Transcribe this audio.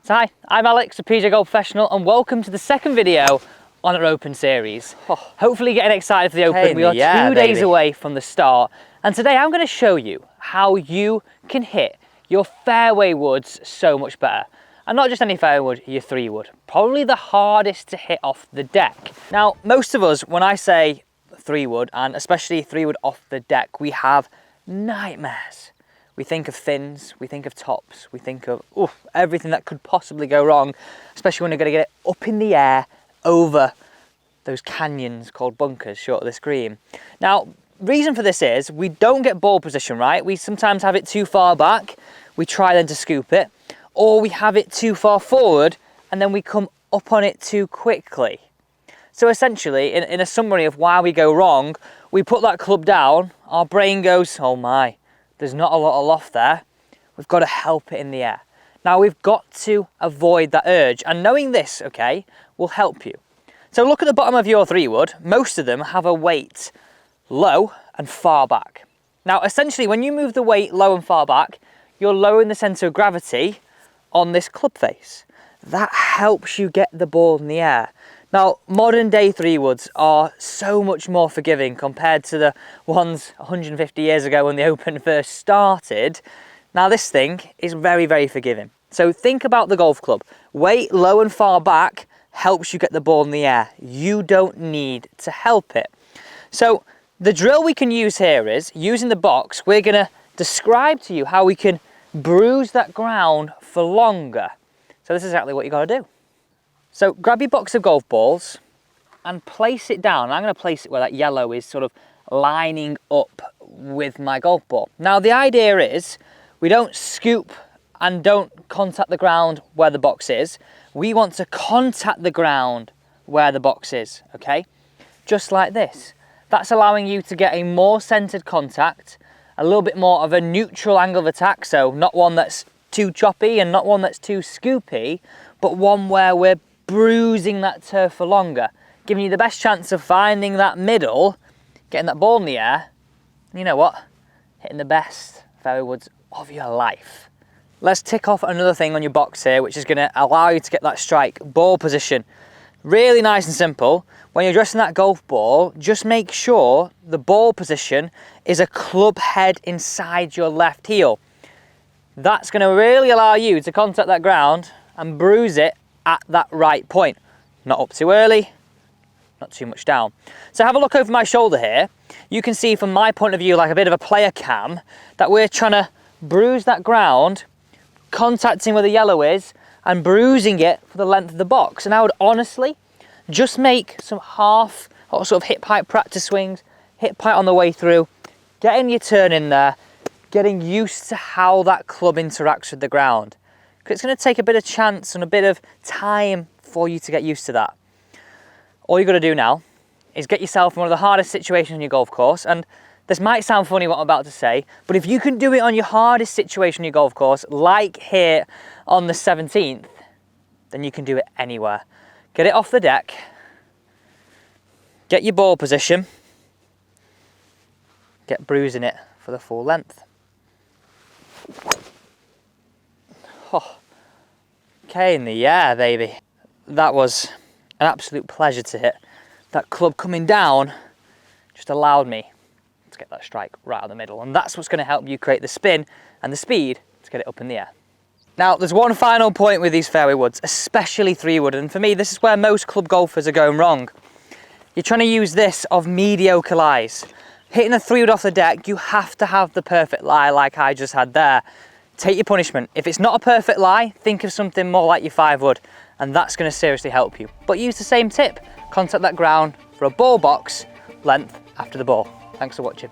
So hi, I'm Alex, a PJ Golf professional, and welcome to the second video on our Open series. Hopefully getting excited for the Open. We are 2 days away from the start, and today I'm going to show you how you can hit your fairway woods so much better. And not just any fairway wood, your 3-wood. Probably the hardest to hit off the deck. Now, most of us, when I say 3-wood, and especially 3-wood off the deck, we have nightmares. We think of thins, we think of tops, we think of everything that could possibly go wrong, especially when you're going to get it up in the air over those canyons called bunkers short of this green. Now, reason for this is we don't get ball position right. We sometimes have it too far back, we try then to scoop it, or we have it too far forward and then we come up on it too quickly. So essentially, in a summary of why we go wrong, we put that club down, our brain goes, oh my, there's not a lot of loft there. We've got to help it in the air. Now we've got to avoid that urge, and knowing this, okay, will help you. So look at the bottom of your 3-wood. Most of them have a weight low and far back. Now essentially when you move the weight low and far back, you're lowering the centre of gravity on this club face. That helps you get the ball in the air. Now, modern day 3-woods are so much more forgiving compared to the ones 150 years ago when the Open first started. Now this thing is very, very forgiving. So think about the golf club. Weight low and far back helps you get the ball in the air. You don't need to help it. So the drill we can use here is, using the box, we're gonna describe to you how we can bruise that ground for longer. So this is exactly what you gotta do. So grab your box of golf balls and place it down. I'm going to place it where that yellow is sort of lining up with my golf ball. Now the idea is we don't scoop and don't contact the ground where the box is. We want to contact the ground where the box is, okay? Just like this. That's allowing you to get a more centered contact, a little bit more of a neutral angle of attack, so not one that's too choppy and not one that's too scoopy, but one where we're bruising that turf for longer, giving you the best chance of finding that middle, getting that ball in the air, and you know what? Hitting the best fairway woods of your life. Let's tick off another thing on your box here, which is going to allow you to get that strike ball position. Really nice and simple. When you're addressing that golf ball, just make sure the ball position is a club head inside your left heel. That's going to really allow you to contact that ground and bruise it at that right point. Not up too early, not too much down. So have a look over my shoulder here. You can see from my point of view, like a bit of a player cam, that we're trying to bruise that ground, contacting where the yellow is and bruising it for the length of the box. And I would honestly just make some half or sort of hip height practice swings, hip height on the way through, getting your turn in there, getting used to how that club interacts with the ground. Because it's going to take a bit of chance and a bit of time for you to get used to that. All you've got to do now is get yourself in one of the hardest situations on your golf course. And this might sound funny what I'm about to say, but if you can do it on your hardest situation on your golf course, like here on the 17th, then you can do it anywhere. Get it off the deck, get your ball position, get bruising it for the full length. Oh, okay in the air, baby. That was an absolute pleasure to hit. That club coming down just allowed me to get that strike right out the middle, and that's what's going to help you create the spin and the speed to get it up in the air. Now, there's one final point with these fairway woods, especially 3-wood, and for me, this is where most club golfers are going wrong. You're trying to use this of mediocre lies. Hitting a 3-wood off the deck, you have to have the perfect lie like I just had there. Take your punishment. If it's not a perfect lie, think of something more like your 5-wood, and that's going to seriously help you. But use the same tip. Contact that ground for a ball box length after the ball. Thanks for watching.